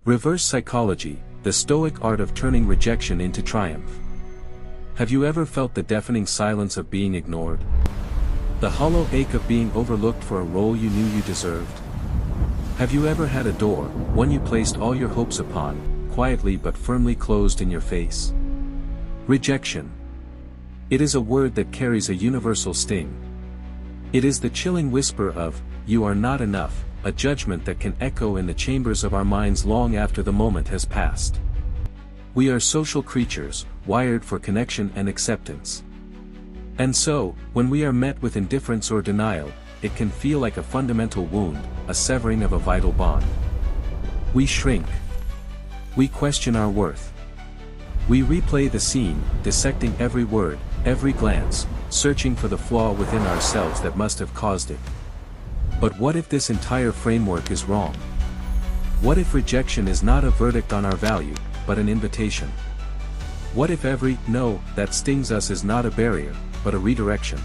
Reverse psychology, the Stoic art of turning rejection into triumph. Have you ever felt the deafening silence of being ignored? The hollow ache of being overlooked for a role you knew you deserved? Have you ever had a door, one you placed all your hopes upon, quietly but firmly closed in your face? Rejection. It is a word that carries a universal sting. It is the chilling whisper of, "You are not enough," a judgment that can echo in the chambers of our minds long after the moment has passed. We are social creatures, wired for connection and acceptance. And so, when we are met with indifference or denial, it can feel like a fundamental wound, a severing of a vital bond. We shrink. We question our worth. We replay the scene, dissecting every word, every glance, searching for the flaw within ourselves that must have caused it. But what if this entire framework is wrong? What if rejection is not a verdict on our value, but an invitation? What if every "no" that stings us is not a barrier, but a redirection?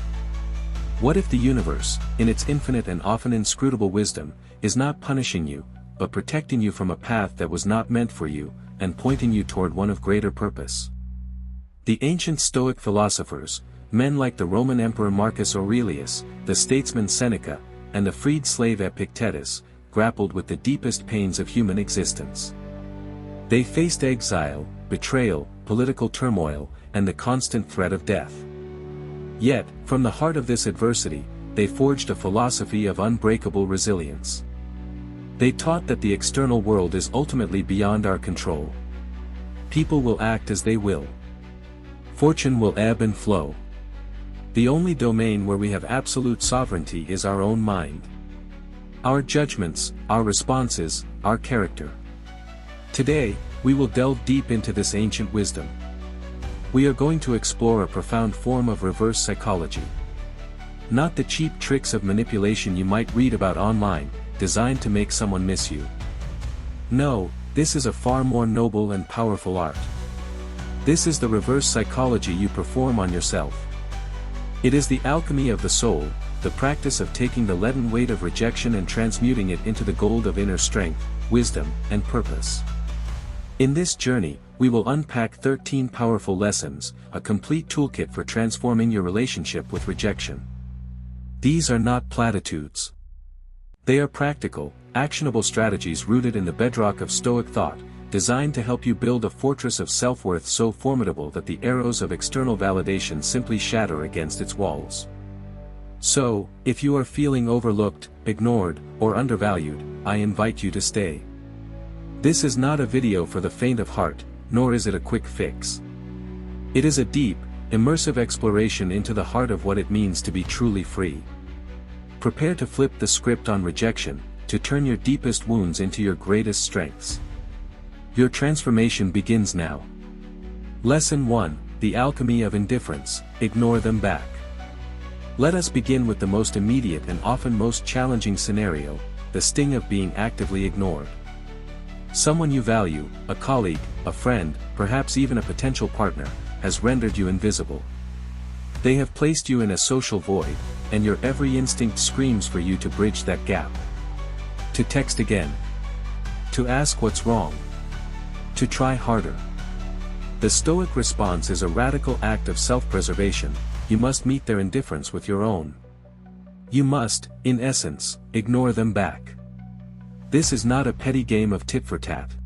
What if the universe, in its infinite and often inscrutable wisdom, is not punishing you, but protecting you from a path that was not meant for you, and pointing you toward one of greater purpose? The ancient Stoic philosophers, men like the Roman Emperor Marcus Aurelius, the statesman Seneca, and the freed slave Epictetus, grappled with the deepest pains of human existence. They faced exile, betrayal, political turmoil, and the constant threat of death. Yet, from the heart of this adversity, they forged a philosophy of unbreakable resilience. They taught that the external world is ultimately beyond our control. People will act as they will. Fortune will ebb and flow. The only domain where we have absolute sovereignty is our own mind. Our judgments, our responses, our character. Today, we will delve deep into this ancient wisdom. We are going to explore a profound form of reverse psychology. Not the cheap tricks of manipulation you might read about online, designed to make someone miss you. No, this is a far more noble and powerful art. This is the reverse psychology you perform on yourself. It is the alchemy of the soul, the practice of taking the leaden weight of rejection and transmuting it into the gold of inner strength, wisdom, and purpose. In this journey, we will unpack 13 powerful lessons, a complete toolkit for transforming your relationship with rejection. These are not platitudes. They are practical, actionable strategies rooted in the bedrock of Stoic thought, designed to help you build a fortress of self-worth so formidable that the arrows of external validation simply shatter against its walls. So, if you are feeling overlooked, ignored, or undervalued, I invite you to stay. This is not a video for the faint of heart, nor is it a quick fix. It is a deep, immersive exploration into the heart of what it means to be truly free. Prepare to flip the script on rejection, to turn your deepest wounds into your greatest strengths. Your transformation begins now. Lesson 1, The Alchemy of Indifference, Ignore Them Back. Let us begin with the most immediate and often most challenging scenario, the sting of being actively ignored. Someone you value, a colleague, a friend, perhaps even a potential partner, has rendered you invisible. They have placed you in a social void, and your every instinct screams for you to bridge that gap. To text again. To ask what's wrong. To try harder. The Stoic response is a radical act of self-preservation. You must meet their indifference with your own. You must, in essence, ignore them back. This is not a petty game of tit for tat.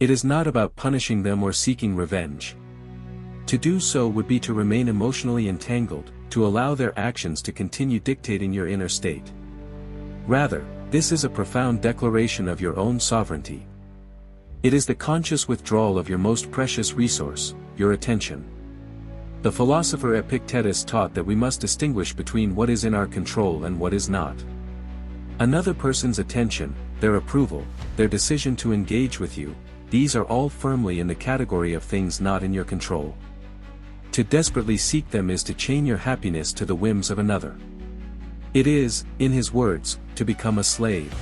It is not about punishing them or seeking revenge. To do so would be to remain emotionally entangled, to allow their actions to continue dictating your inner state. Rather, this is a profound declaration of your own sovereignty. It is the conscious withdrawal of your most precious resource, your attention. The philosopher Epictetus taught that we must distinguish between what is in our control and what is not. Another person's attention, their approval, their decision to engage with you, these are all firmly in the category of things not in your control. To desperately seek them is to chain your happiness to the whims of another. It is, in his words, to become a slave.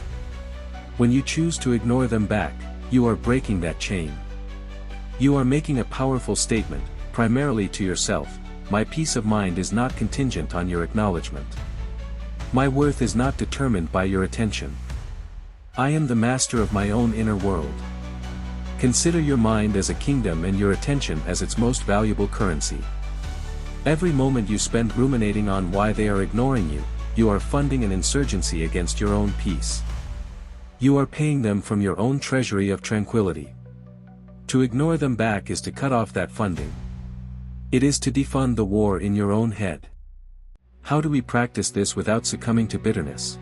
When you choose to ignore them back, you are breaking that chain. You are making a powerful statement, primarily to yourself: my peace of mind is not contingent on your acknowledgement. My worth is not determined by your attention. I am the master of my own inner world. Consider your mind as a kingdom and your attention as its most valuable currency. Every moment you spend ruminating on why they are ignoring you, you are funding an insurgency against your own peace. You are paying them from your own treasury of tranquility. To ignore them back is to cut off that funding. It is to defund the war in your own head. How do we practice this without succumbing to bitterness?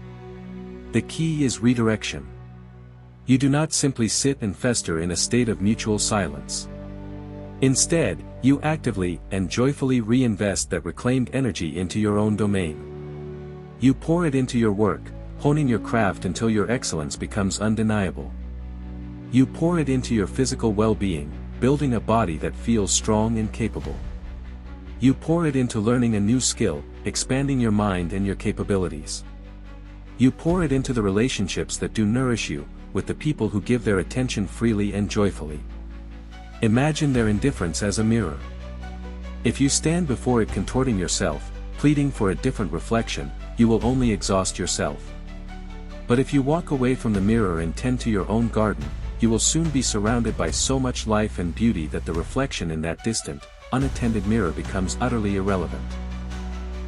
The key is redirection. You do not simply sit and fester in a state of mutual silence. Instead, you actively and joyfully reinvest that reclaimed energy into your own domain. You pour it into your work, honing your craft until your excellence becomes undeniable. You pour it into your physical well-being, building a body that feels strong and capable. You pour it into learning a new skill, expanding your mind and your capabilities. You pour it into the relationships that do nourish you, with the people who give their attention freely and joyfully. Imagine their indifference as a mirror. If you stand before it contorting yourself, pleading for a different reflection, you will only exhaust yourself. But if you walk away from the mirror and tend to your own garden, you will soon be surrounded by so much life and beauty that the reflection in that distant, unattended mirror becomes utterly irrelevant.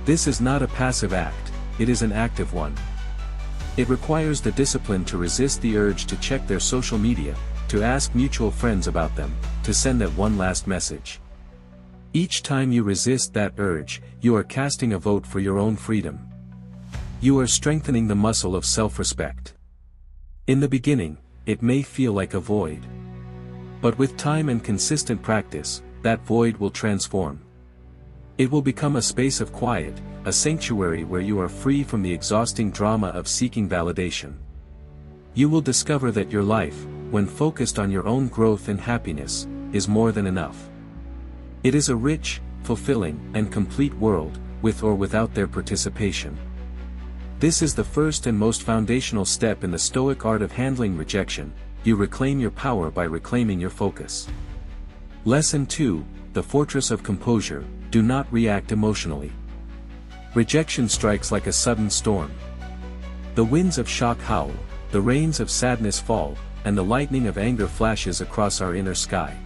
This is not a passive act, it is an active one. It requires the discipline to resist the urge to check their social media, to ask mutual friends about them, to send that one last message. Each time you resist that urge, you are casting a vote for your own freedom. You are strengthening the muscle of self-respect. In the beginning, it may feel like a void. But with time and consistent practice, that void will transform. It will become a space of quiet, a sanctuary where you are free from the exhausting drama of seeking validation. You will discover that your life, when focused on your own growth and happiness, is more than enough. It is a rich, fulfilling, and complete world, with or without their participation. This is the first and most foundational step in the Stoic art of handling rejection. You reclaim your power by reclaiming your focus. Lesson 2, the fortress of composure. Do not react emotionally. Rejection strikes like a sudden storm. The winds of shock howl, the rains of sadness fall, and the lightning of anger flashes across our inner sky.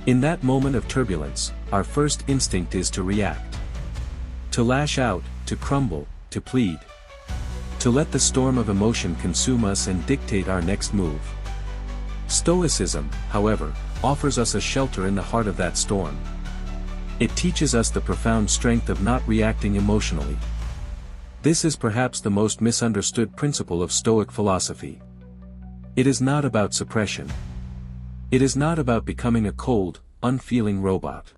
In that moment of turbulence, our first instinct is to react. To lash out, to crumble, to plead. To let the storm of emotion consume us and dictate our next move. Stoicism, however, offers us a shelter in the heart of that storm. It teaches us the profound strength of not reacting emotionally. This is perhaps the most misunderstood principle of Stoic philosophy. It is not about suppression. It is not about becoming a cold, unfeeling robot.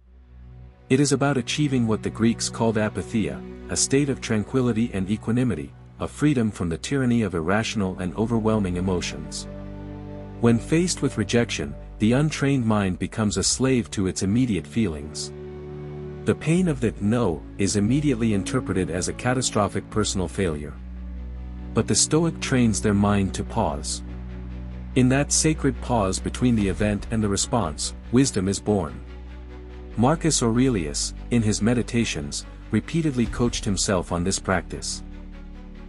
It is about achieving what the Greeks called apatheia, a state of tranquility and equanimity, a freedom from the tyranny of irrational and overwhelming emotions. When faced with rejection, the untrained mind becomes a slave to its immediate feelings. The pain of the no is immediately interpreted as a catastrophic personal failure. But the Stoic trains their mind to pause. In that sacred pause between the event and the response, wisdom is born. Marcus Aurelius, in his Meditations, repeatedly coached himself on this practice.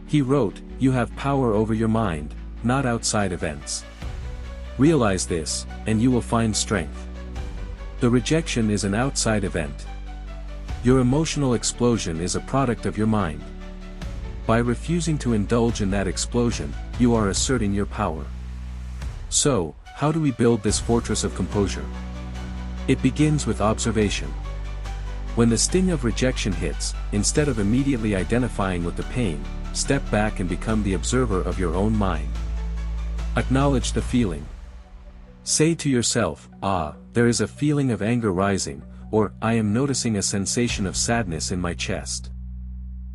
He wrote, "You have power over your mind, not outside events. Realize this, and you will find strength. The rejection is an outside event. Your emotional explosion is a product of your mind. By refusing to indulge in that explosion, you are asserting your power." So, how do we build this fortress of composure? It begins with observation. When the sting of rejection hits, instead of immediately identifying with the pain, step back and become the observer of your own mind. Acknowledge the feeling. Say to yourself, there is a feeling of anger rising, or I am noticing a sensation of sadness in my chest.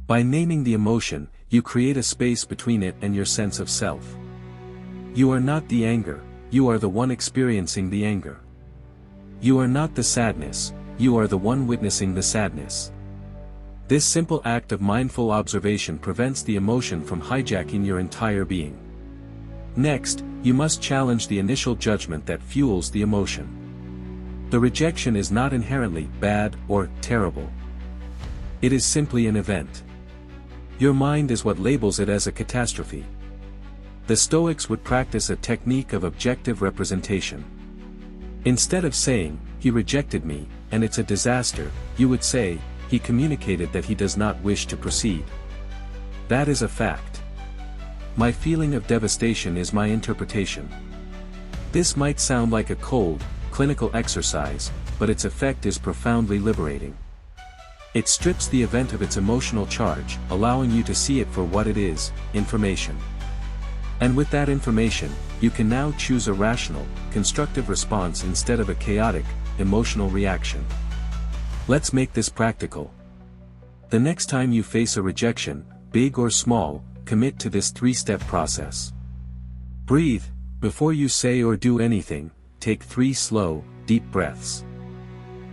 By naming the emotion, you create a space between it and your sense of self. You are not the anger, you are the one experiencing the anger. You are not the sadness, you are the one witnessing the sadness. This simple act of mindful observation prevents the emotion from hijacking your entire being. Next, you must challenge the initial judgment that fuels the emotion. The rejection is not inherently bad or terrible. It is simply an event. Your mind is what labels it as a catastrophe. The Stoics would practice a technique of objective representation. Instead of saying, "He rejected me, and it's a disaster," you would say, "He communicated that he does not wish to proceed. That is a fact. My feeling of devastation is my interpretation." This might sound like a cold, clinical exercise, but its effect is profoundly liberating. It strips the event of its emotional charge, allowing you to see it for what it is, information. And with that information, you can now choose a rational, constructive response instead of a chaotic, emotional reaction. Let's make this practical. The next time you face a rejection, big or small, commit to this 3-step process. Breathe. Before you say or do anything, take 3 slow, deep breaths.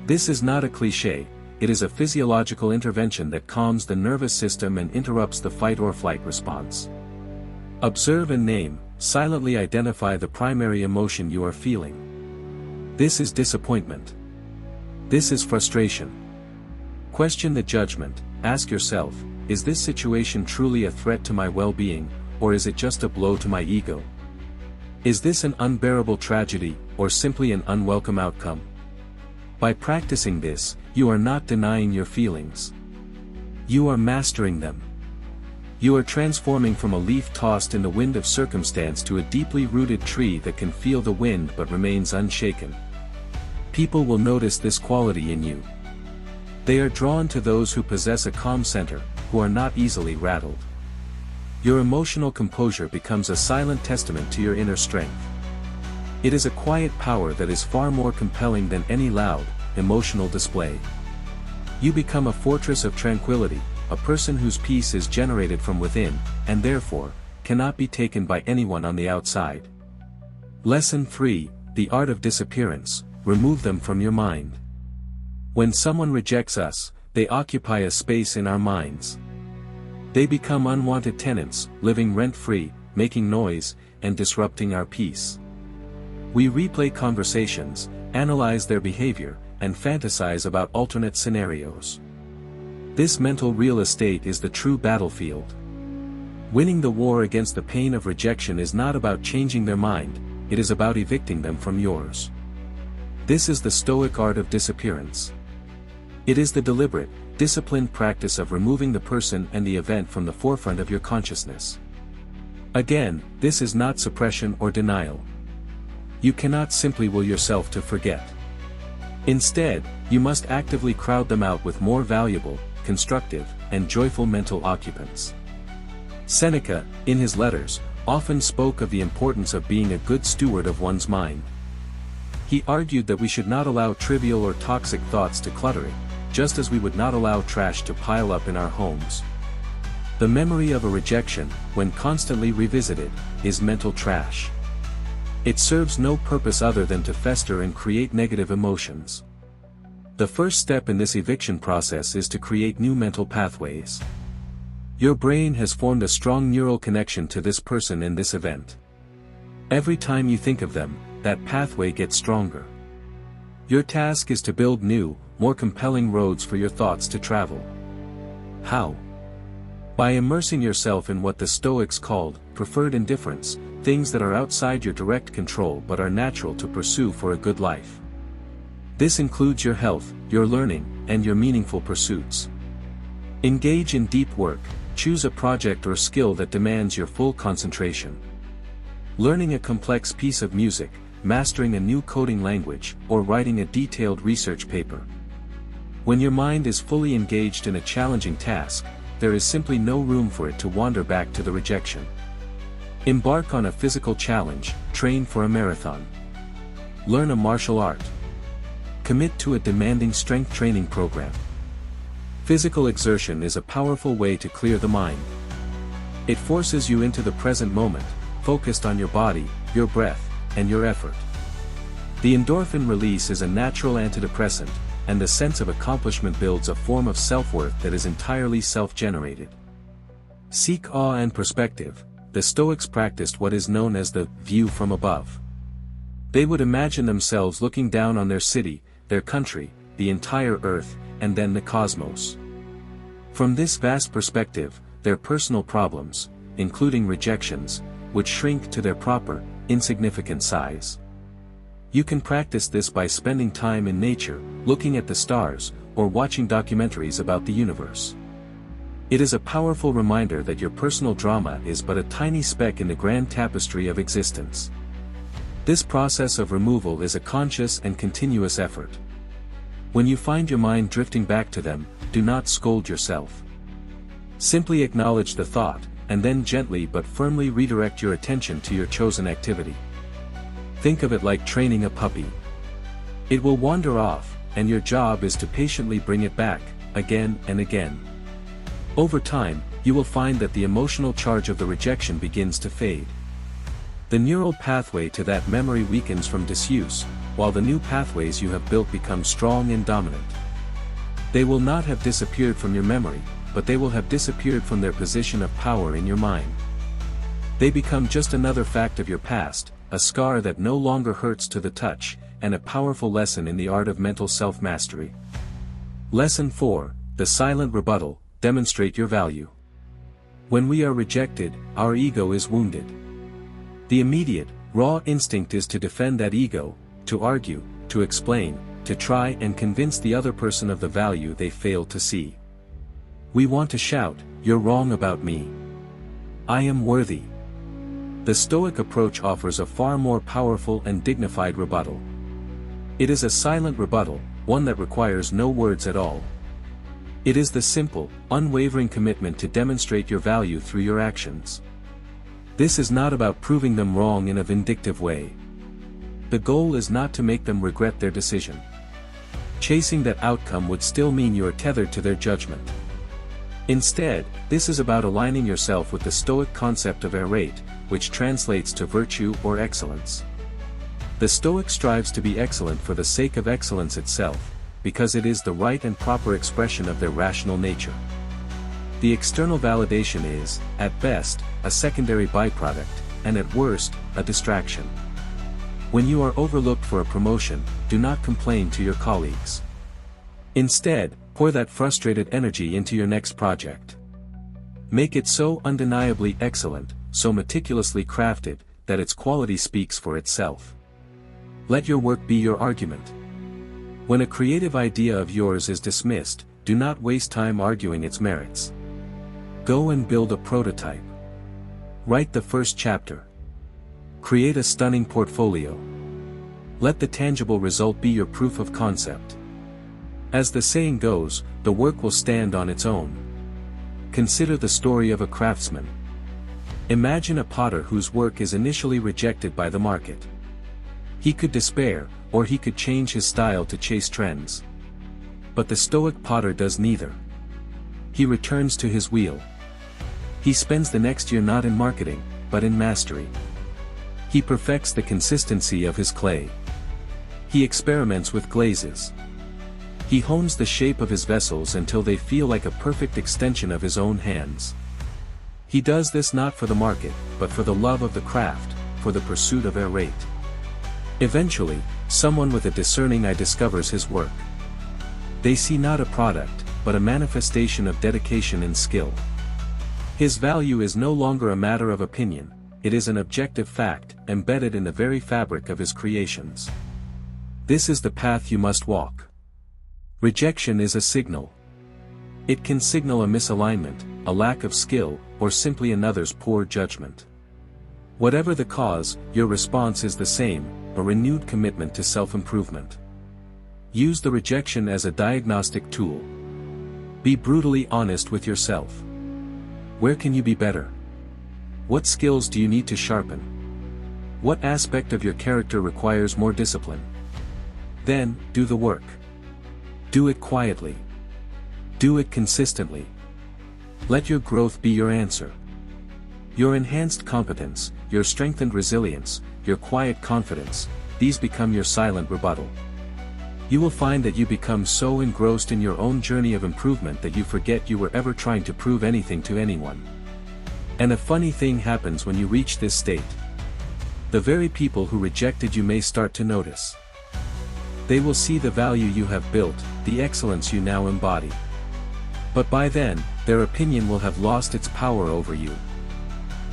This is not a cliché, it is a physiological intervention that calms the nervous system and interrupts the fight or flight response. Observe and name, silently identify the primary emotion you are feeling. This is disappointment. This is frustration. Question the judgment, ask yourself, is this situation truly a threat to my well-being, or is it just a blow to my ego? Is this an unbearable tragedy, or simply an unwelcome outcome? By practicing this, you are not denying your feelings. You are mastering them. You are transforming from a leaf tossed in the wind of circumstance to a deeply rooted tree that can feel the wind but remains unshaken. People will notice this quality in you. They are drawn to those who possess a calm center, who are not easily rattled. Your emotional composure becomes a silent testament to your inner strength. It is a quiet power that is far more compelling than any loud, emotional display. You become a fortress of tranquility, a person whose peace is generated from within, and therefore, cannot be taken by anyone on the outside. Lesson 3, The Art of Disappearance, remove them from your mind. When someone rejects us, they occupy a space in our minds. They become unwanted tenants, living rent-free, making noise, and disrupting our peace. We replay conversations, analyze their behavior, and fantasize about alternate scenarios. This mental real estate is the true battlefield. Winning the war against the pain of rejection is not about changing their mind, it is about evicting them from yours. This is the Stoic art of disappearance. It is the deliberate, disciplined practice of removing the person and the event from the forefront of your consciousness. Again, this is not suppression or denial. You cannot simply will yourself to forget. Instead, you must actively crowd them out with more valuable, constructive, and joyful mental occupants. Seneca, in his letters, often spoke of the importance of being a good steward of one's mind. He argued that we should not allow trivial or toxic thoughts to clutter it, just as we would not allow trash to pile up in our homes. The memory of a rejection, when constantly revisited, is mental trash. It serves no purpose other than to fester and create negative emotions. The first step in this eviction process is to create new mental pathways. Your brain has formed a strong neural connection to this person in this event. Every time you think of them, that pathway gets stronger. Your task is to build new, more compelling roads for your thoughts to travel. How? By immersing yourself in what the Stoics called preferred indifference, things that are outside your direct control but are natural to pursue for a good life. This includes your health, your learning, and your meaningful pursuits. Engage in deep work, choose a project or skill that demands your full concentration. Learning a complex piece of music, mastering a new coding language, or writing a detailed research paper. When your mind is fully engaged in a challenging task, there is simply no room for it to wander back to the rejection. Embark on a physical challenge, train for a marathon. Learn a martial art. Commit to a demanding strength training program. Physical exertion is a powerful way to clear the mind. It forces you into the present moment, focused on your body, your breath, and your effort. The endorphin release is a natural antidepressant, and the sense of accomplishment builds a form of self-worth that is entirely self-generated. Seek awe and perspective. The Stoics practiced what is known as the view from above. They would imagine themselves looking down on their city, their country, the entire earth, and then the cosmos. From this vast perspective, their personal problems, including rejections, would shrink to their proper, insignificant size. You can practice this by spending time in nature, looking at the stars, or watching documentaries about the universe. It is a powerful reminder that your personal drama is but a tiny speck in the grand tapestry of existence. This process of removal is a conscious and continuous effort. When you find your mind drifting back to them, do not scold yourself. Simply acknowledge the thought, and then gently but firmly redirect your attention to your chosen activity. Think of it like training a puppy. It will wander off, and your job is to patiently bring it back, again and again. Over time, you will find that the emotional charge of the rejection begins to fade. The neural pathway to that memory weakens from disuse, while the new pathways you have built become strong and dominant. They will not have disappeared from your memory, but they will have disappeared from their position of power in your mind. They become just another fact of your past, a scar that no longer hurts to the touch, and a powerful lesson in the art of mental self-mastery. Lesson 4, the silent rebuttal, demonstrate your value. When we are rejected, our ego is wounded. The immediate, raw instinct is to defend that ego, to argue, to explain, to try and convince the other person of the value they failed to see. We want to shout, "You're wrong about me. I am worthy." The Stoic approach offers a far more powerful and dignified rebuttal. It is a silent rebuttal, one that requires no words at all. It is the simple, unwavering commitment to demonstrate your value through your actions. This is not about proving them wrong in a vindictive way. The goal is not to make them regret their decision. Chasing that outcome would still mean you are tethered to their judgment. Instead, this is about aligning yourself with the Stoic concept of errate, which translates to virtue or excellence. The Stoic strives to be excellent for the sake of excellence itself, because it is the right and proper expression of their rational nature. The external validation is, at best, a secondary byproduct, and at worst, a distraction. When you are overlooked for a promotion, do not complain to your colleagues. Instead, pour that frustrated energy into your next project. Make it so undeniably excellent, so meticulously crafted, that its quality speaks for itself. Let your work be your argument. When a creative idea of yours is dismissed, do not waste time arguing its merits. Go and build a prototype. Write the first chapter. Create a stunning portfolio. Let the tangible result be your proof of concept. As the saying goes, the work will stand on its own. Consider the story of a craftsman. Imagine a potter whose work is initially rejected by the market. He could despair, or he could change his style to chase trends. But the Stoic potter does neither. He returns to his wheel. He spends the next year not in marketing, but in mastery. He perfects the consistency of his clay. He experiments with glazes. He hones the shape of his vessels until they feel like a perfect extension of his own hands. He does this not for the market, but for the love of the craft, for the pursuit of errate. Eventually, someone with a discerning eye discovers his work. They see not a product, but a manifestation of dedication and skill. His value is no longer a matter of opinion, it is an objective fact, embedded in the very fabric of his creations. This is the path you must walk. Rejection is a signal. It can signal a misalignment, a lack of skill, or simply another's poor judgment. Whatever the cause, your response is the same, a renewed commitment to self-improvement. Use the rejection as a diagnostic tool. Be brutally honest with yourself. Where can you be better? What skills do you need to sharpen? What aspect of your character requires more discipline? Then, do the work. Do it quietly. Do it consistently. Let your growth be your answer. Your enhanced competence, your strengthened resilience, your quiet confidence, these become your silent rebuttal. You will find that you become so engrossed in your own journey of improvement that you forget you were ever trying to prove anything to anyone. And a funny thing happens when you reach this state. The very people who rejected you may start to notice. They will see the value you have built, the excellence you now embody. But by then, their opinion will have lost its power over you.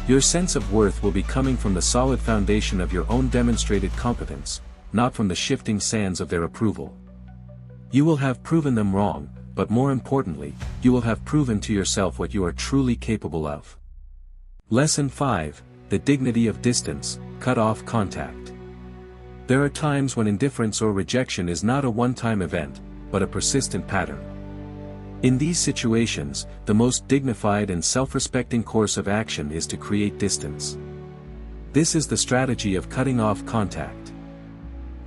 Your sense of worth will be coming from the solid foundation of your own demonstrated competence, not from the shifting sands of their approval. You will have proven them wrong, but more importantly, you will have proven to yourself what you are truly capable of. Lesson 5, the dignity of distance, cut off contact. There are times when indifference or rejection is not a one-time event, but a persistent pattern. In these situations, the most dignified and self-respecting course of action is to create distance. This is the strategy of cutting off contact.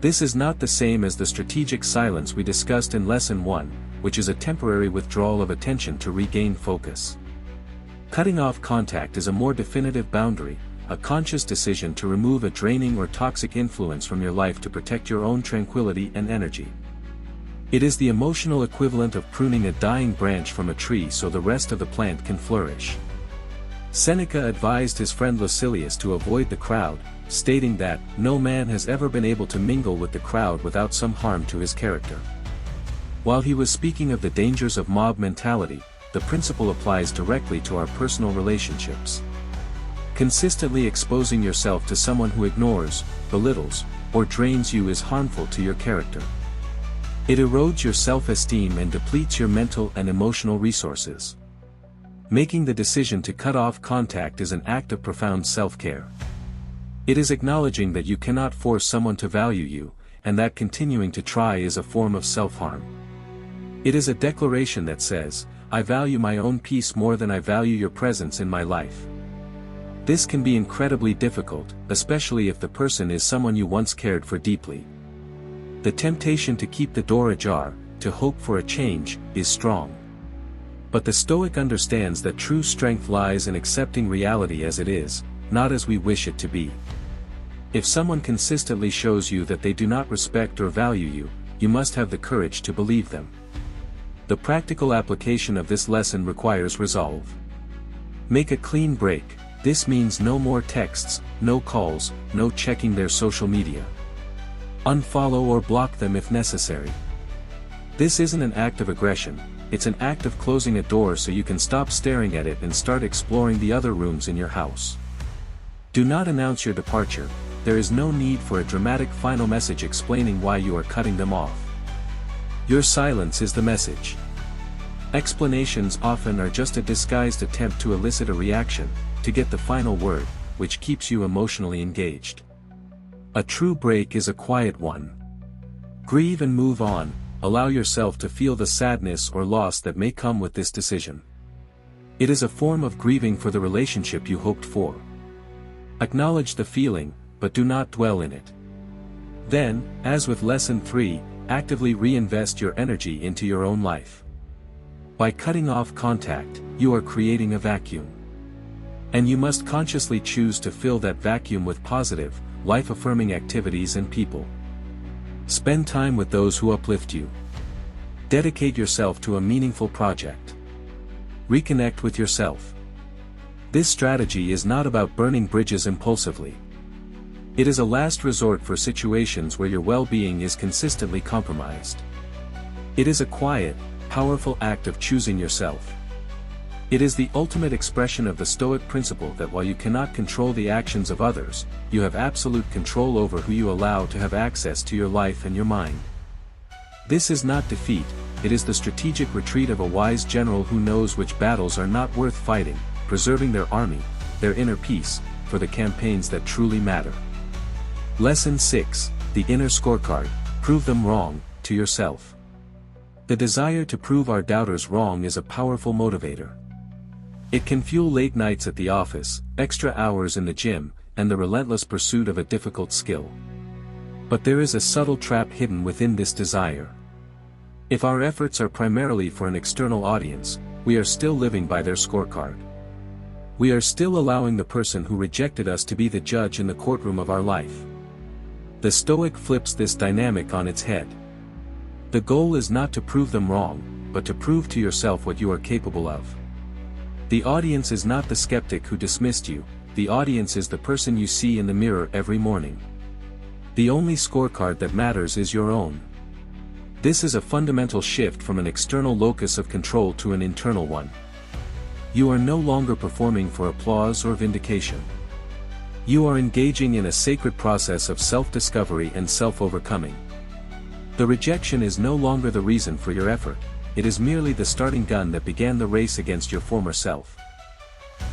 This is not the same as the strategic silence we discussed in Lesson 1, which is a temporary withdrawal of attention to regain focus. Cutting off contact is a more definitive boundary, a conscious decision to remove a draining or toxic influence from your life to protect your own tranquility and energy. It is the emotional equivalent of pruning a dying branch from a tree so the rest of the plant can flourish. Seneca advised his friend Lucilius to avoid the crowd, stating that, "No man has ever been able to mingle with the crowd without some harm to his character." While he was speaking of the dangers of mob mentality, the principle applies directly to our personal relationships. Consistently exposing yourself to someone who ignores, belittles, or drains you is harmful to your character. It erodes your self-esteem and depletes your mental and emotional resources. Making the decision to cut off contact is an act of profound self-care. It is acknowledging that you cannot force someone to value you, and that continuing to try is a form of self-harm. It is a declaration that says, "I value my own peace more than I value your presence in my life." This can be incredibly difficult, especially if the person is someone you once cared for deeply. The temptation to keep the door ajar, to hope for a change, is strong. But the Stoic understands that true strength lies in accepting reality as it is, not as we wish it to be. If someone consistently shows you that they do not respect or value you, you must have the courage to believe them. The practical application of this lesson requires resolve. Make a clean break. This means no more texts, no calls, no checking their social media. Unfollow or block them if necessary. This isn't an act of aggression, it's an act of closing a door so you can stop staring at it and start exploring the other rooms in your house. Do not announce your departure. There is no need for a dramatic final message explaining why you are cutting them off. Your silence is the message. Explanations often are just a disguised attempt to elicit a reaction, to get the final word, which keeps you emotionally engaged. A true break is a quiet one. Grieve and move on, allow yourself to feel the sadness or loss that may come with this decision. It is a form of grieving for the relationship you hoped for. Acknowledge the feeling, but do not dwell in it. Then, as with Lesson 3, actively reinvest your energy into your own life. By cutting off contact, you are creating a vacuum. And you must consciously choose to fill that vacuum with positive, life-affirming activities and people. Spend time with those who uplift you. Dedicate yourself to a meaningful project. Reconnect with yourself. This strategy is not about burning bridges impulsively. It is a last resort for situations where your well-being is consistently compromised. It is a quiet, powerful act of choosing yourself. It is the ultimate expression of the Stoic principle that while you cannot control the actions of others, you have absolute control over who you allow to have access to your life and your mind. This is not defeat, it is the strategic retreat of a wise general who knows which battles are not worth fighting, preserving their army, their inner peace, for the campaigns that truly matter. Lesson 6, the inner scorecard, prove them wrong, to yourself. The desire to prove our doubters wrong is a powerful motivator. It can fuel late nights at the office, extra hours in the gym, and the relentless pursuit of a difficult skill. But there is a subtle trap hidden within this desire. If our efforts are primarily for an external audience, we are still living by their scorecard. We are still allowing the person who rejected us to be the judge in the courtroom of our life. The Stoic flips this dynamic on its head. The goal is not to prove them wrong, but to prove to yourself what you are capable of. The audience is not the skeptic who dismissed you, the audience is the person you see in the mirror every morning. The only scorecard that matters is your own. This is a fundamental shift from an external locus of control to an internal one. You are no longer performing for applause or vindication. You are engaging in a sacred process of self-discovery and self-overcoming. The rejection is no longer the reason for your effort, it is merely the starting gun that began the race against your former self.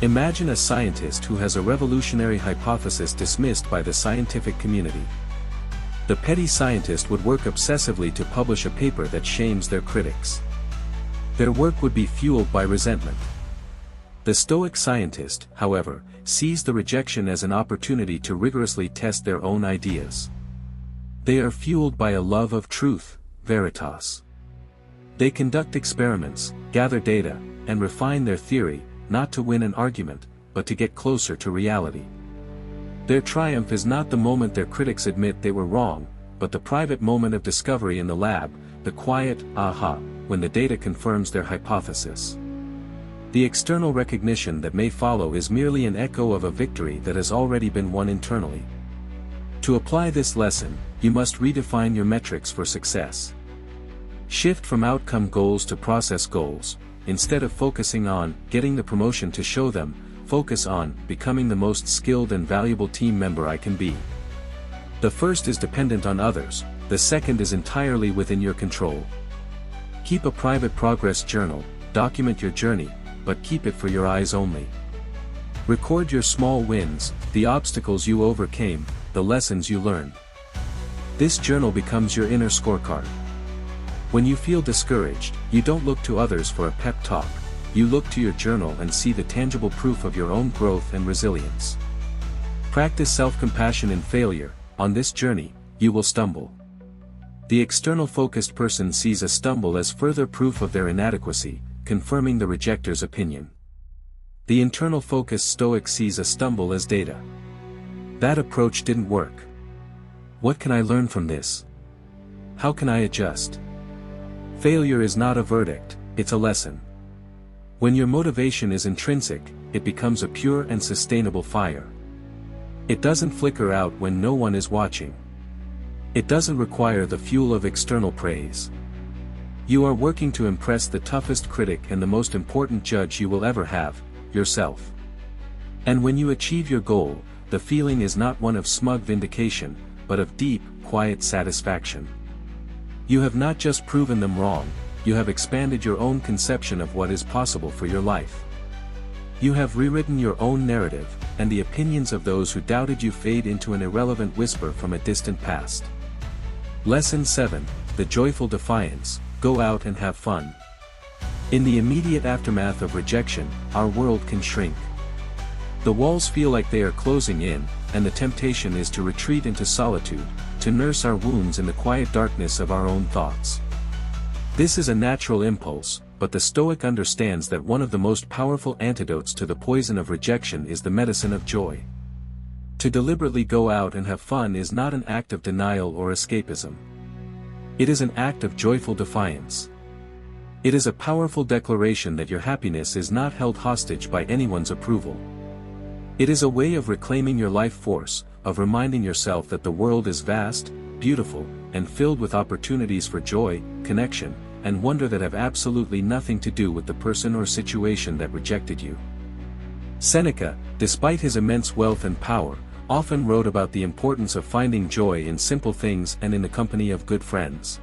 Imagine a scientist who has a revolutionary hypothesis dismissed by the scientific community. The petty scientist would work obsessively to publish a paper that shames their critics. Their work would be fueled by resentment. The Stoic scientist, however, sees the rejection as an opportunity to rigorously test their own ideas. They are fueled by a love of truth, veritas. They conduct experiments, gather data, and refine their theory, not to win an argument, but to get closer to reality. Their triumph is not the moment their critics admit they were wrong, but the private moment of discovery in the lab, the quiet aha, when the data confirms their hypothesis. The external recognition that may follow is merely an echo of a victory that has already been won internally. To apply this lesson, you must redefine your metrics for success. Shift from outcome goals to process goals. Instead of focusing on getting the promotion to show them, focus on becoming the most skilled and valuable team member I can be. The first is dependent on others, the second is entirely within your control. Keep a private progress journal, document your journey, but keep it for your eyes only. Record your small wins, the obstacles you overcame, the lessons you learned. This journal becomes your inner scorecard. When you feel discouraged, you don't look to others for a pep talk, you look to your journal and see the tangible proof of your own growth and resilience. Practice self-compassion in failure. On this journey, you will stumble. The external focused person sees a stumble as further proof of their inadequacy, confirming the rejecter's opinion. The internal focused Stoic sees a stumble as data. That approach didn't work. What can I learn from this? How can I adjust? Failure is not a verdict, it's a lesson. When your motivation is intrinsic, it becomes a pure and sustainable fire. It doesn't flicker out when no one is watching. It doesn't require the fuel of external praise. You are working to impress the toughest critic and the most important judge you will ever have, yourself. And when you achieve your goal, the feeling is not one of smug vindication, but of deep, quiet satisfaction. You have not just proven them wrong, you have expanded your own conception of what is possible for your life. You have rewritten your own narrative, and the opinions of those who doubted you fade into an irrelevant whisper from a distant past. Lesson 7, The Joyful Defiance, Go out and have fun. In the immediate aftermath of rejection, our world can shrink. The walls feel like they are closing in, and the temptation is to retreat into solitude, to nurse our wounds in the quiet darkness of our own thoughts. This is a natural impulse, but the Stoic understands that one of the most powerful antidotes to the poison of rejection is the medicine of joy. To deliberately go out and have fun is not an act of denial or escapism. It is an act of joyful defiance. It is a powerful declaration that your happiness is not held hostage by anyone's approval. It is a way of reclaiming your life force, of reminding yourself that the world is vast, beautiful, and filled with opportunities for joy, connection, and wonder that have absolutely nothing to do with the person or situation that rejected you. Seneca, despite his immense wealth and power, often wrote about the importance of finding joy in simple things and in the company of good friends.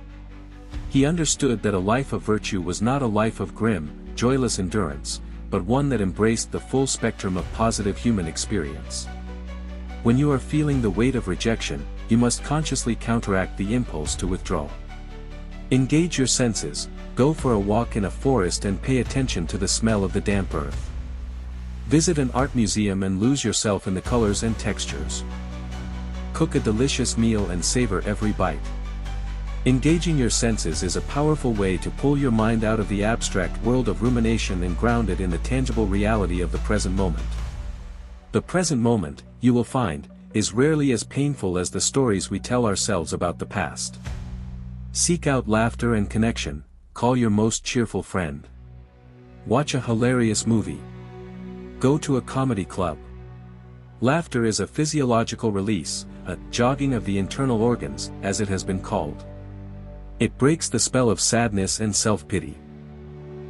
He understood that a life of virtue was not a life of grim, joyless endurance, but one that embraced the full spectrum of positive human experience. When you are feeling the weight of rejection, you must consciously counteract the impulse to withdraw. Engage your senses, go for a walk in a forest and pay attention to the smell of the damp earth. Visit an art museum and lose yourself in the colors and textures. Cook a delicious meal and savor every bite. Engaging your senses is a powerful way to pull your mind out of the abstract world of rumination and ground it in the tangible reality of the present moment. The present moment, you will find, is rarely as painful as the stories we tell ourselves about the past. Seek out laughter and connection, call your most cheerful friend. Watch a hilarious movie. Go to a comedy club. Laughter is a physiological release, a jogging of the internal organs, as it has been called. It breaks the spell of sadness and self-pity.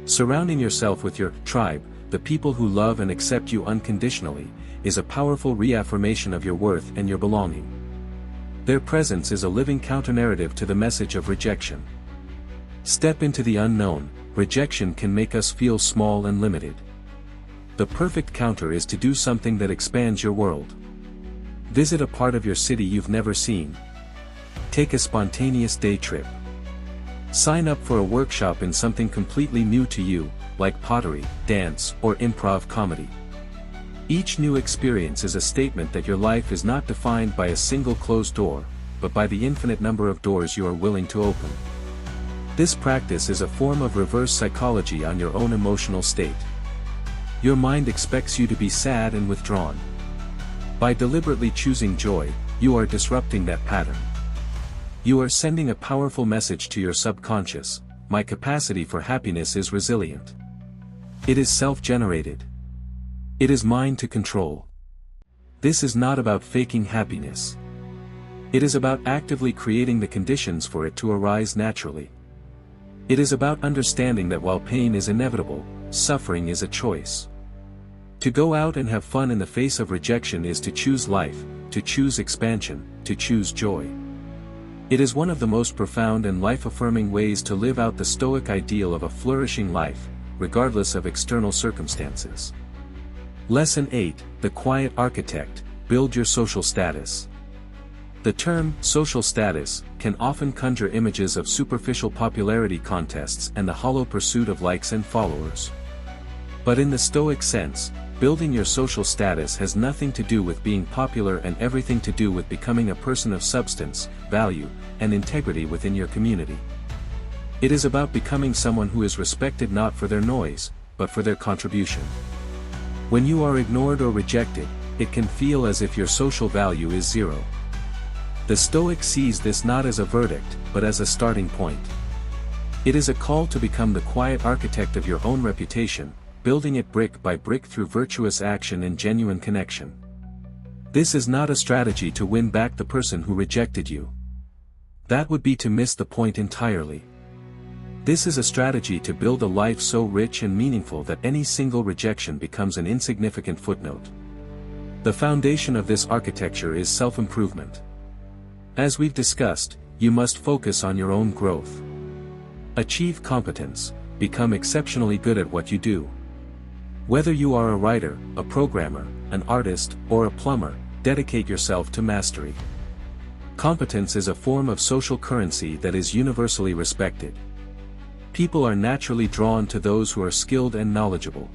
Surrounding yourself with your tribe, the people who love and accept you unconditionally, is a powerful reaffirmation of your worth and your belonging. Their presence is a living counter-narrative to the message of rejection. Step into the unknown. Rejection can make us feel small and limited. The perfect counter is to do something that expands your world. Visit a part of your city you've never seen. Take a spontaneous day trip. Sign up for a workshop in something completely new to you, like pottery, dance, or improv comedy. Each new experience is a statement that your life is not defined by a single closed door, but by the infinite number of doors you are willing to open. This practice is a form of reverse psychology on your own emotional state. Your mind expects you to be sad and withdrawn. By deliberately choosing joy, you are disrupting that pattern. You are sending a powerful message to your subconscious: my capacity for happiness is resilient. It is self-generated. It is mine to control. This is not about faking happiness. It is about actively creating the conditions for it to arise naturally. It is about understanding that while pain is inevitable, suffering is a choice. To go out and have fun in the face of rejection is to choose life, to choose expansion, to choose joy. It is one of the most profound and life-affirming ways to live out the Stoic ideal of a flourishing life, regardless of external circumstances. Lesson 8, The Quiet Architect, Build Your Social Status. The term, social status, can often conjure images of superficial popularity contests and the hollow pursuit of likes and followers. But in the Stoic sense, building your social status has nothing to do with being popular and everything to do with becoming a person of substance, value, and integrity within your community. It is about becoming someone who is respected not for their noise, but for their contribution. When you are ignored or rejected, it can feel as if your social value is zero. The Stoic sees this not as a verdict, but as a starting point. It is a call to become the quiet architect of your own reputation, building it brick by brick through virtuous action and genuine connection. This is not a strategy to win back the person who rejected you. That would be to miss the point entirely. This is a strategy to build a life so rich and meaningful that any single rejection becomes an insignificant footnote. The foundation of this architecture is self-improvement. As we've discussed, you must focus on your own growth. Achieve competence, become exceptionally good at what you do. Whether you are a writer, a programmer, an artist, or a plumber, dedicate yourself to mastery. Competence is a form of social currency that is universally respected. People are naturally drawn to those who are skilled and knowledgeable.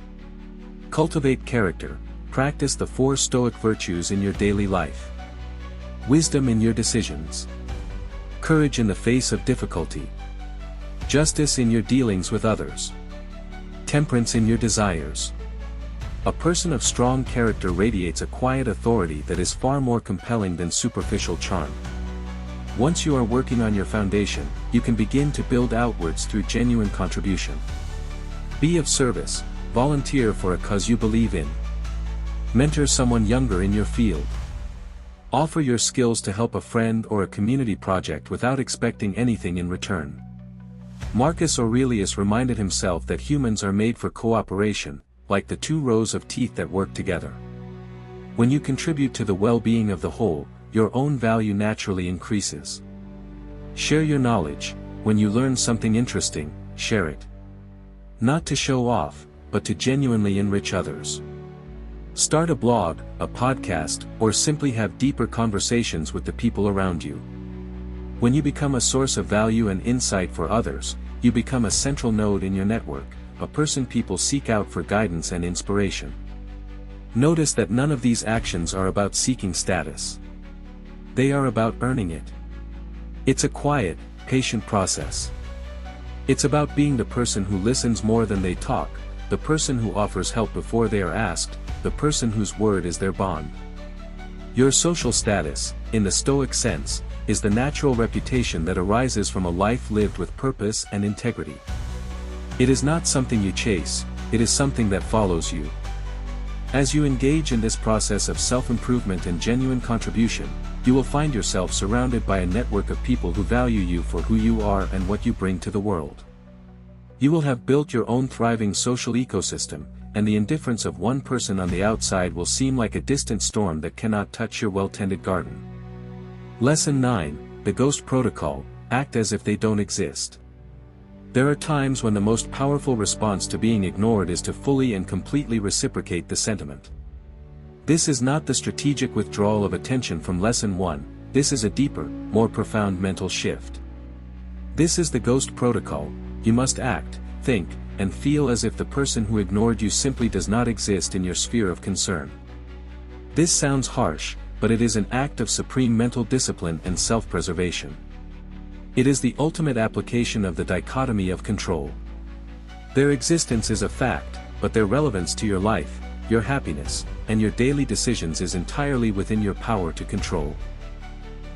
Cultivate character, practice the 4 Stoic virtues in your daily life. Wisdom in your decisions. Courage in the face of difficulty. Justice in your dealings with others. Temperance in your desires. A person of strong character radiates a quiet authority that is far more compelling than superficial charm. Once you are working on your foundation, you can begin to build outwards through genuine contribution. Be of service, volunteer for a cause you believe in. Mentor someone younger in your field. Offer your skills to help a friend or a community project without expecting anything in return. Marcus Aurelius reminded himself that humans are made for cooperation, like the 2 rows of teeth that work together. When you contribute to the well-being of the whole, your own value naturally increases. Share your knowledge. When you learn something interesting, share it. Not to show off, but to genuinely enrich others. Start a blog, a podcast, or simply have deeper conversations with the people around you. When you become a source of value and insight for others, you become a central node in your network, a person people seek out for guidance and inspiration. Notice that none of these actions are about seeking status. They are about earning it. It's a quiet, patient process. It's about being the person who listens more than they talk, the person who offers help before they are asked, the person whose word is their bond. Your social status, in the Stoic sense, is the natural reputation that arises from a life lived with purpose and integrity. It is not something you chase, it is something that follows you. As you engage in this process of self-improvement and genuine contribution, you will find yourself surrounded by a network of people who value you for who you are and what you bring to the world. You will have built your own thriving social ecosystem, and the indifference of one person on the outside will seem like a distant storm that cannot touch your well-tended garden. Lesson 9, the Ghost Protocol, act as if they don't exist. There are times when the most powerful response to being ignored is to fully and completely reciprocate the sentiment. This is not the strategic withdrawal of attention from Lesson 1, this is a deeper, more profound mental shift. This is the Ghost Protocol. You must act, think, and feel as if the person who ignored you simply does not exist in your sphere of concern. This sounds harsh, but it is an act of supreme mental discipline and self-preservation. It is the ultimate application of the dichotomy of control. Their existence is a fact, but their relevance to your life, your happiness, and your daily decisions is entirely within your power to control.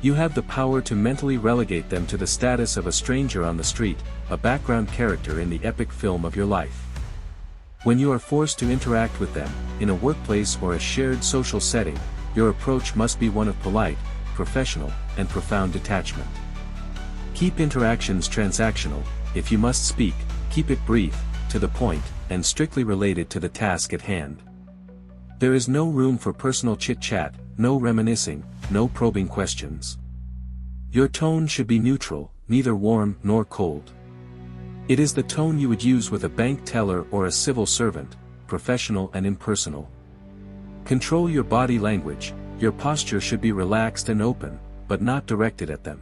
You have the power to mentally relegate them to the status of a stranger on the street, a background character in the epic film of your life. When you are forced to interact with them, in a workplace or a shared social setting, your approach must be one of polite, professional, and profound detachment. Keep interactions transactional. If you must speak, keep it brief, to the point, and strictly related to the task at hand. There is no room for personal chit-chat, no reminiscing, no probing questions. Your tone should be neutral, neither warm nor cold. It is the tone you would use with a bank teller or a civil servant, professional and impersonal. Control your body language. Your posture should be relaxed and open, but not directed at them.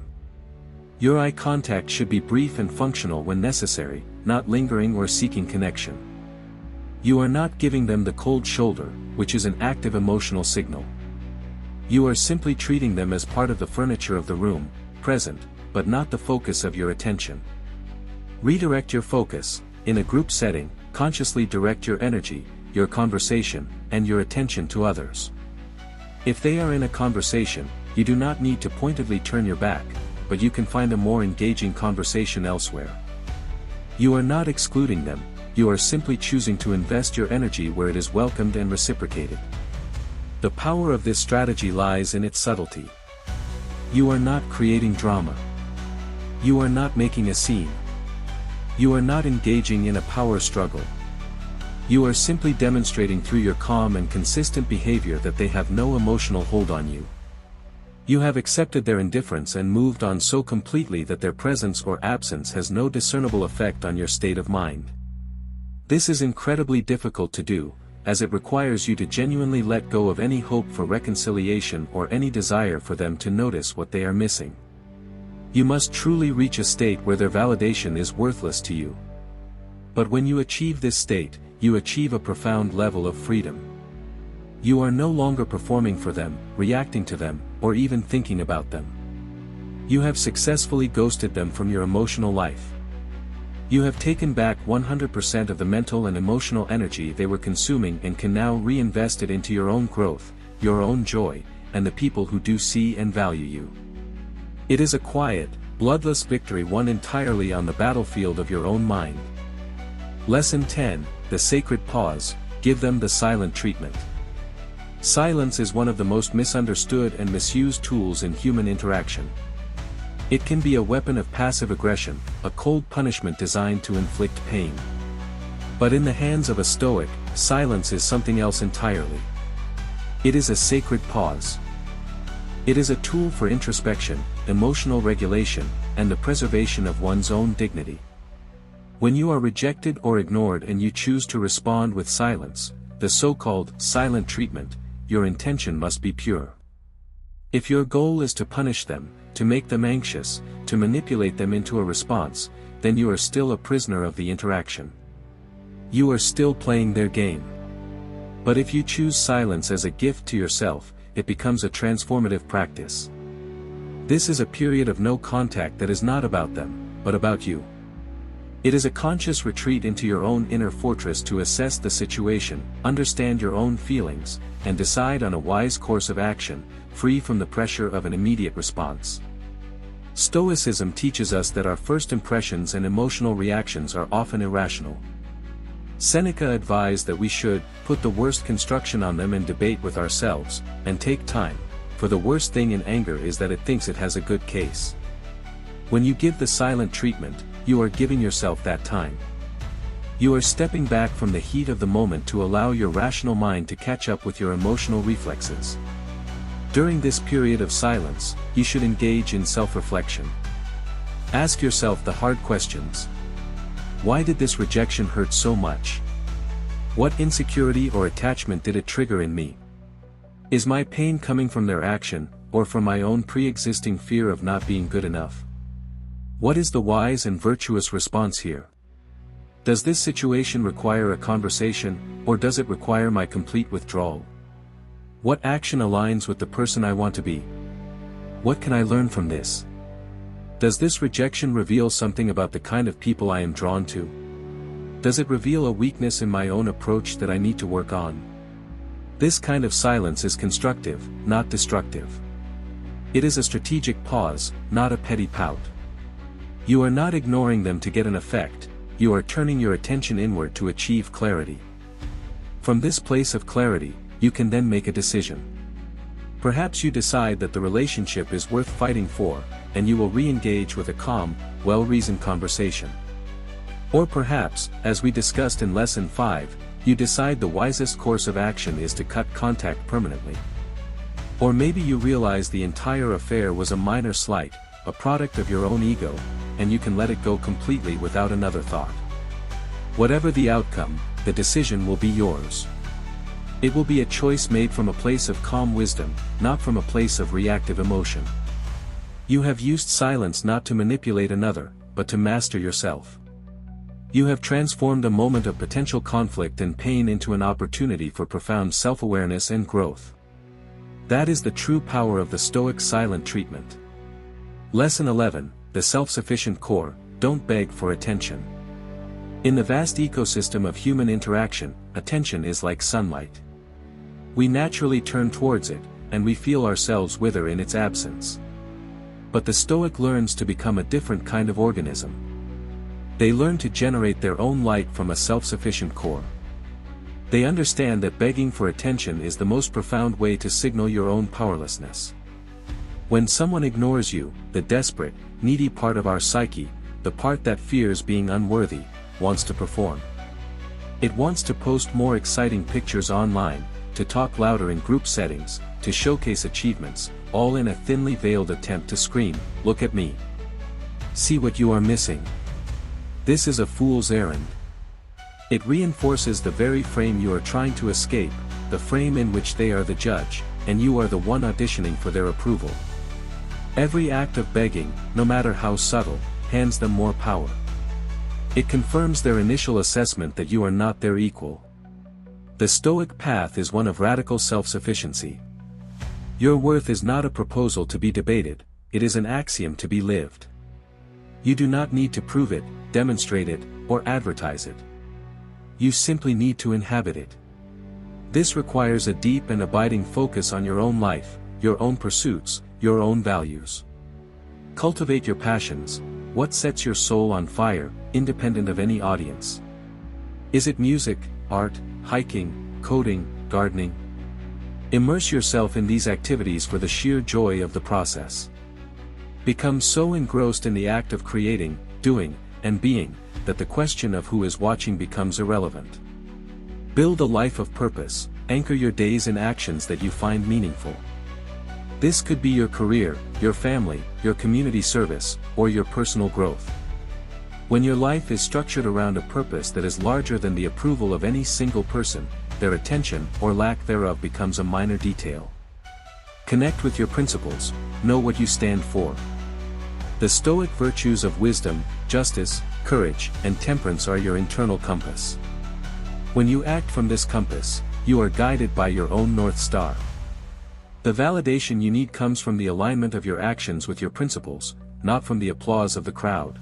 Your eye contact should be brief and functional when necessary, not lingering or seeking connection. You are not giving them the cold shoulder, which is an active emotional signal. You are simply treating them as part of the furniture of the room, present, but not the focus of your attention. Redirect your focus. In a group setting, consciously direct your energy, your conversation, and your attention to others. If they are in a conversation, you do not need to pointedly turn your back, but you can find a more engaging conversation elsewhere. You are not excluding them, you are simply choosing to invest your energy where it is welcomed and reciprocated. The power of this strategy lies in its subtlety. You are not creating drama. You are not making a scene. You are not engaging in a power struggle. You are simply demonstrating through your calm and consistent behavior that they have no emotional hold on you. You have accepted their indifference and moved on so completely that their presence or absence has no discernible effect on your state of mind. This is incredibly difficult to do, as it requires you to genuinely let go of any hope for reconciliation or any desire for them to notice what they are missing. You must truly reach a state where their validation is worthless to you. But when you achieve this state, you achieve a profound level of freedom. You are no longer performing for them, reacting to them, or even thinking about them. You have successfully ghosted them from your emotional life. You have taken back 100% of the mental and emotional energy they were consuming and can now reinvest it into your own growth, your own joy, and the people who do see and value you. It is a quiet, bloodless victory won entirely on the battlefield of your own mind. Lesson 10, the sacred pause, give them the silent treatment. Silence is one of the most misunderstood and misused tools in human interaction. It can be a weapon of passive aggression, a cold punishment designed to inflict pain. But in the hands of a Stoic, silence is something else entirely. It is a sacred pause. It is a tool for introspection, emotional regulation, and the preservation of one's own dignity. When you are rejected or ignored and you choose to respond with silence, the so-called silent treatment, your intention must be pure. If your goal is to punish them, to make them anxious, to manipulate them into a response, then you are still a prisoner of the interaction. You are still playing their game. But if you choose silence as a gift to yourself, it becomes a transformative practice. This is a period of no contact that is not about them, but about you. It is a conscious retreat into your own inner fortress to assess the situation, understand your own feelings, and decide on a wise course of action, free from the pressure of an immediate response. Stoicism teaches us that our first impressions and emotional reactions are often irrational. Seneca advised that we should put the worst construction on them and debate with ourselves, and take time, for the worst thing in anger is that it thinks it has a good case. When you give the silent treatment, you are giving yourself that time. You are stepping back from the heat of the moment to allow your rational mind to catch up with your emotional reflexes. During this period of silence, you should engage in self-reflection. Ask yourself the hard questions. Why did this rejection hurt so much? What insecurity or attachment did it trigger in me? Is my pain coming from their action, or from my own pre-existing fear of not being good enough? What is the wise and virtuous response here? Does this situation require a conversation, or does it require my complete withdrawal? What action aligns with the person I want to be? What can I learn from this? Does this rejection reveal something about the kind of people I am drawn to? Does it reveal a weakness in my own approach that I need to work on? This kind of silence is constructive, not destructive. It is a strategic pause, not a petty pout. You are not ignoring them to get an effect, you are turning your attention inward to achieve clarity. From this place of clarity, you can then make a decision. Perhaps you decide that the relationship is worth fighting for, and you will re-engage with a calm, well-reasoned conversation. Or perhaps, as we discussed in Lesson 5, you decide the wisest course of action is to cut contact permanently. Or maybe you realize the entire affair was a minor slight, a product of your own ego, and you can let it go completely without another thought. Whatever the outcome, the decision will be yours. It will be a choice made from a place of calm wisdom, not from a place of reactive emotion. You have used silence not to manipulate another, but to master yourself. You have transformed a moment of potential conflict and pain into an opportunity for profound self-awareness and growth. That is the true power of the Stoic silent treatment. Lesson 11, the self-sufficient core, don't beg for attention. In the vast ecosystem of human interaction, attention is like sunlight. We naturally turn towards it, and we feel ourselves wither in its absence. But the Stoic learns to become a different kind of organism. They learn to generate their own light from a self-sufficient core. They understand that begging for attention is the most profound way to signal your own powerlessness. When someone ignores you, the desperate, needy part of our psyche, the part that fears being unworthy, wants to perform. It wants to post more exciting pictures online, to talk louder in group settings, to showcase achievements, all in a thinly veiled attempt to scream, "Look at me. See what you are missing." This is a fool's errand. It reinforces the very frame you are trying to escape, the frame in which they are the judge, and you are the one auditioning for their approval. Every act of begging, no matter how subtle, hands them more power. It confirms their initial assessment that you are not their equal. The Stoic path is one of radical self-sufficiency. Your worth is not a proposal to be debated, it is an axiom to be lived. You do not need to prove it, demonstrate it, or advertise it. You simply need to inhabit it. This requires a deep and abiding focus on your own life, your own pursuits, your own values. Cultivate your passions, what sets your soul on fire, independent of any audience. Is it music, art, hiking, coding, gardening? Immerse yourself in these activities for the sheer joy of the process. Become so engrossed in the act of creating, doing, and being, that the question of who is watching becomes irrelevant. Build a life of purpose, anchor your days in actions that you find meaningful. This could be your career, your family, your community service, or your personal growth. When your life is structured around a purpose that is larger than the approval of any single person, their attention or lack thereof becomes a minor detail. Connect with your principles, know what you stand for. The Stoic virtues of wisdom, justice, courage, and temperance are your internal compass. When you act from this compass, you are guided by your own North Star. The validation you need comes from the alignment of your actions with your principles, not from the applause of the crowd.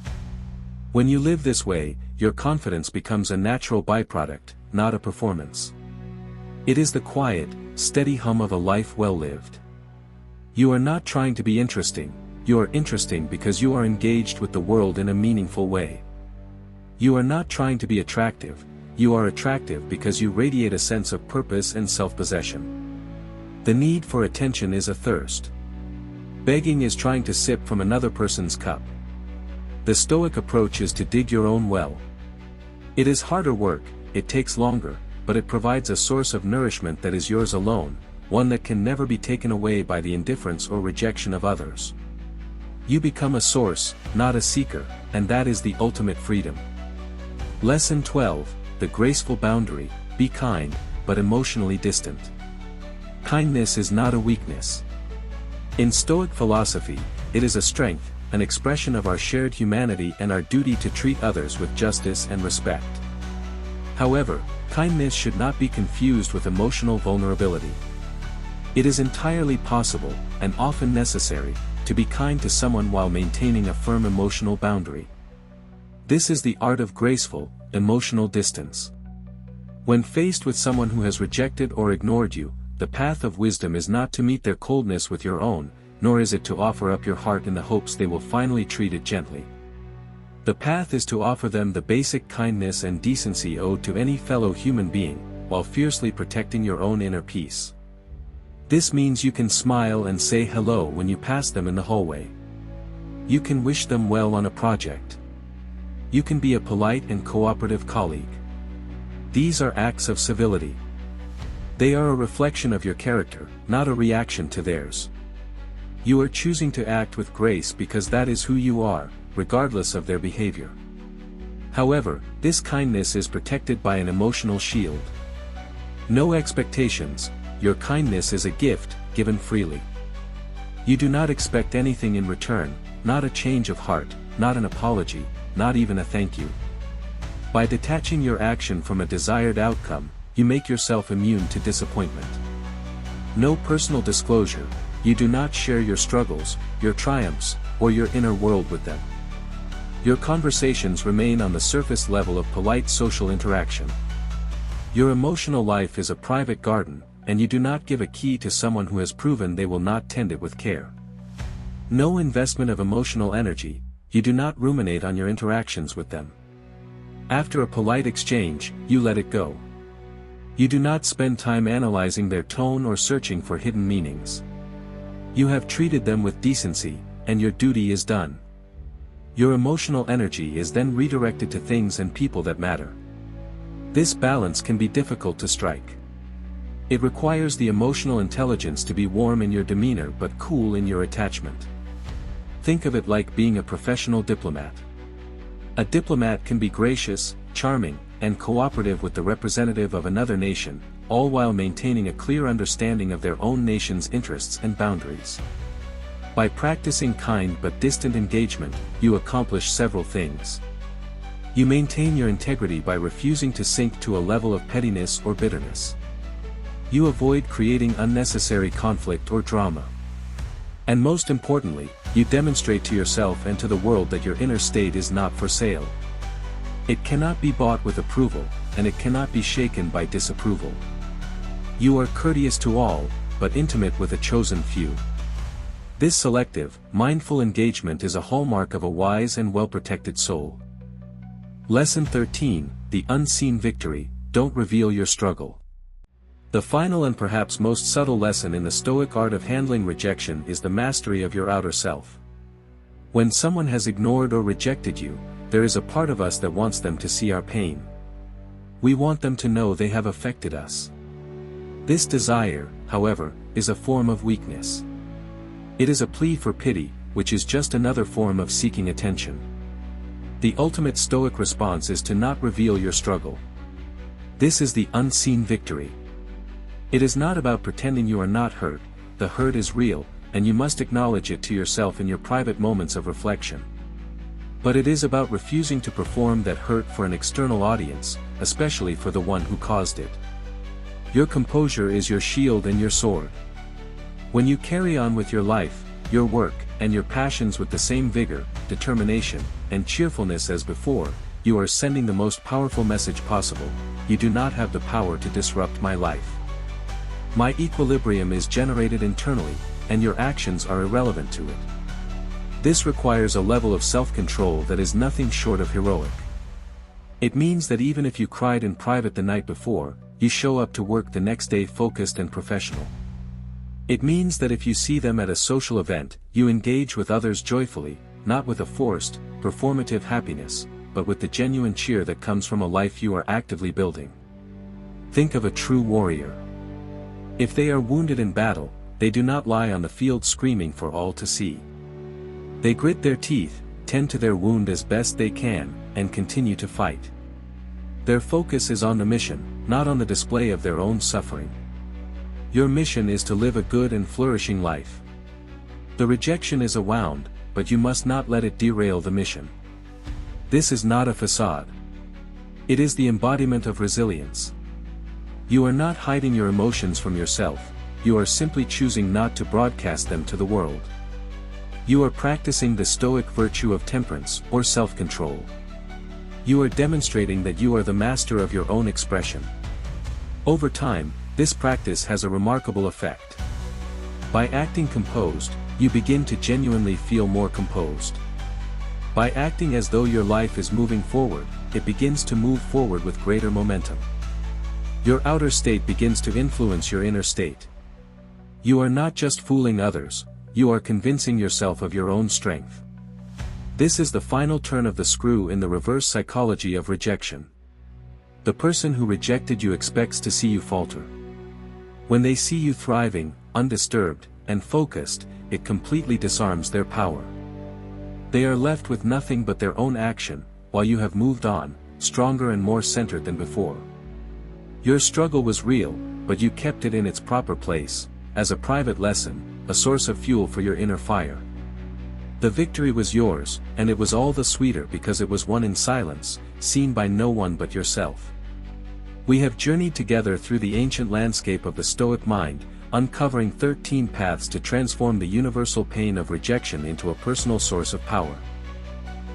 When you live this way, your confidence becomes a natural byproduct, not a performance. It is the quiet, steady hum of a life well lived. You are not trying to be interesting, you are interesting because you are engaged with the world in a meaningful way. You are not trying to be attractive, you are attractive because you radiate a sense of purpose and self-possession. The need for attention is a thirst. Begging is trying to sip from another person's cup. The Stoic approach is to dig your own well. It is harder work, it takes longer, but it provides a source of nourishment that is yours alone, one that can never be taken away by the indifference or rejection of others. You become a source, not a seeker, and that is the ultimate freedom. Lesson 12, the graceful boundary: be kind, but emotionally distant. Kindness is not a weakness. In Stoic philosophy, it is a strength, an expression of our shared humanity and our duty to treat others with justice and respect. However, kindness should not be confused with emotional vulnerability. It is entirely possible, and often necessary, to be kind to someone while maintaining a firm emotional boundary. This is the art of graceful, emotional distance. When faced with someone who has rejected or ignored you, the path of wisdom is not to meet their coldness with your own, nor is it to offer up your heart in the hopes they will finally treat it gently. The path is to offer them the basic kindness and decency owed to any fellow human being, while fiercely protecting your own inner peace. This means you can smile and say hello when you pass them in the hallway. You can wish them well on a project. You can be a polite and cooperative colleague. These are acts of civility. They are a reflection of your character, not a reaction to theirs. You are choosing to act with grace because that is who you are, regardless of their behavior. However, this kindness is protected by an emotional shield. No expectations, your kindness is a gift, given freely. You do not expect anything in return, not a change of heart, not an apology, not even a thank you. By detaching your action from a desired outcome, you make yourself immune to disappointment. No personal disclosure, you do not share your struggles, your triumphs, or your inner world with them. Your conversations remain on the surface level of polite social interaction. Your emotional life is a private garden, and you do not give a key to someone who has proven they will not tend it with care. No investment of emotional energy, you do not ruminate on your interactions with them. After a polite exchange, you let it go. You do not spend time analyzing their tone or searching for hidden meanings. You have treated them with decency, and your duty is done. Your emotional energy is then redirected to things and people that matter. This balance can be difficult to strike. It requires the emotional intelligence to be warm in your demeanor but cool in your attachment. Think of it like being a professional diplomat. A diplomat can be gracious, charming, and cooperative with the representative of another nation, all while maintaining a clear understanding of their own nation's interests and boundaries. By practicing kind but distant engagement, you accomplish several things. You maintain your integrity by refusing to sink to a level of pettiness or bitterness. You avoid creating unnecessary conflict or drama. And most importantly, you demonstrate to yourself and to the world that your inner state is not for sale. It cannot be bought with approval, and it cannot be shaken by disapproval. You are courteous to all, but intimate with a chosen few. This selective, mindful engagement is a hallmark of a wise and well-protected soul. Lesson 13, the unseen victory: don't reveal your struggle. The final and perhaps most subtle lesson in the Stoic art of handling rejection is the mastery of your outer self. When someone has ignored or rejected you, there is a part of us that wants them to see our pain. We want them to know they have affected us. This desire, however, is a form of weakness. It is a plea for pity, which is just another form of seeking attention. The ultimate Stoic response is to not reveal your struggle. This is the unseen victory. It is not about pretending you are not hurt, the hurt is real, and you must acknowledge it to yourself in your private moments of reflection. But it is about refusing to perform that hurt for an external audience, especially for the one who caused it. Your composure is your shield and your sword. When you carry on with your life, your work, and your passions with the same vigor, determination, and cheerfulness as before, you are sending the most powerful message possible: you do not have the power to disrupt my life. My equilibrium is generated internally, and your actions are irrelevant to it. This requires a level of self-control that is nothing short of heroic. It means that even if you cried in private the night before, you show up to work the next day focused and professional. It means that if you see them at a social event, you engage with others joyfully, not with a forced, performative happiness, but with the genuine cheer that comes from a life you are actively building. Think of a true warrior. If they are wounded in battle, they do not lie on the field screaming for all to see. They grit their teeth, tend to their wound as best they can, and continue to fight. Their focus is on the mission, not on the display of their own suffering. Your mission is to live a good and flourishing life. The rejection is a wound, but you must not let it derail the mission. This is not a facade. It is the embodiment of resilience. You are not hiding your emotions from yourself, you are simply choosing not to broadcast them to the world. You are practicing the Stoic virtue of temperance, or self-control. You are demonstrating that you are the master of your own expression. Over time, this practice has a remarkable effect. By acting composed, you begin to genuinely feel more composed. By acting as though your life is moving forward, it begins to move forward with greater momentum. Your outer state begins to influence your inner state. You are not just fooling others, you are convincing yourself of your own strength. This is the final turn of the screw in the reverse psychology of rejection. The person who rejected you expects to see you falter. When they see you thriving, undisturbed, and focused, it completely disarms their power. They are left with nothing but their own action, while you have moved on, stronger and more centered than before. Your struggle was real, but you kept it in its proper place, as a private lesson, a source of fuel for your inner fire. The victory was yours, and it was all the sweeter because it was won in silence, seen by no one but yourself. We have journeyed together through the ancient landscape of the Stoic mind, uncovering 13 paths to transform the universal pain of rejection into a personal source of power.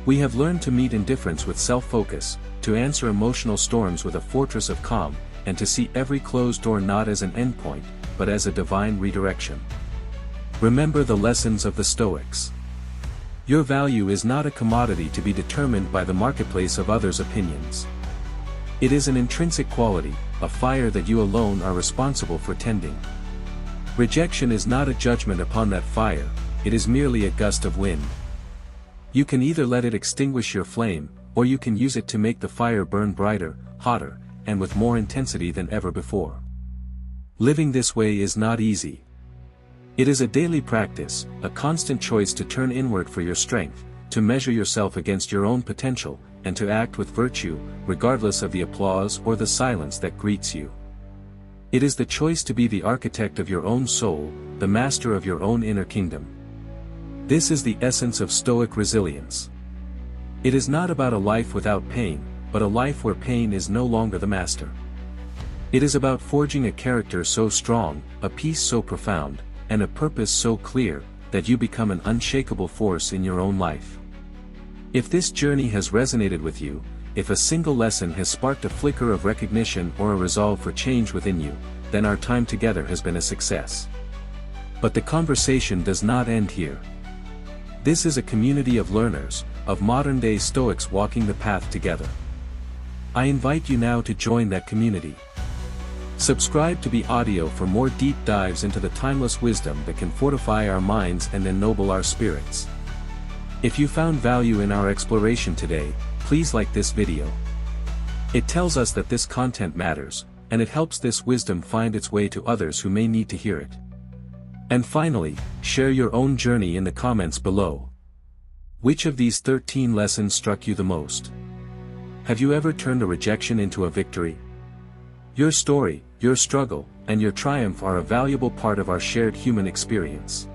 We have learned to meet indifference with self-focus, to answer emotional storms with a fortress of calm, and to see every closed door not as an endpoint, but as a divine redirection. Remember the lessons of the Stoics. Your value is not a commodity to be determined by the marketplace of others' opinions. It is an intrinsic quality, a fire that you alone are responsible for tending. Rejection is not a judgment upon that fire, it is merely a gust of wind. You can either let it extinguish your flame, or you can use it to make the fire burn brighter, hotter, and with more intensity than ever before. Living this way is not easy. It is a daily practice, a constant choice to turn inward for your strength, to measure yourself against your own potential, and to act with virtue, regardless of the applause or the silence that greets you. It is the choice to be the architect of your own soul, the master of your own inner kingdom. This is the essence of Stoic resilience. It is not about a life without pain, but a life where pain is no longer the master. It is about forging a character so strong, a peace so profound, and a purpose so clear, that you become an unshakable force in your own life. If this journey has resonated with you, if a single lesson has sparked a flicker of recognition or a resolve for change within you, then our time together has been a success. But the conversation does not end here. This is a community of learners, of modern-day Stoics walking the path together. I invite you now to join that community. Subscribe to BAudio for more deep dives into the timeless wisdom that can fortify our minds and ennoble our spirits. If you found value in our exploration today, please like this video. It tells us that this content matters, and it helps this wisdom find its way to others who may need to hear it. And finally, share your own journey in the comments below. Which of these 13 lessons struck you the most? Have you ever turned a rejection into a victory? Your story, your struggle, and your triumph are a valuable part of our shared human experience.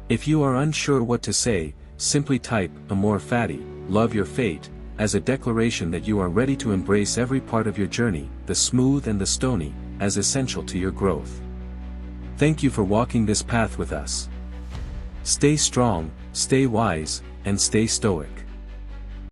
If you are unsure what to say, simply type "amor fati," love your fate, as a declaration that you are ready to embrace every part of your journey, the smooth and the stony, as essential to your growth. Thank you for walking this path with us. Stay strong, stay wise, and stay stoic.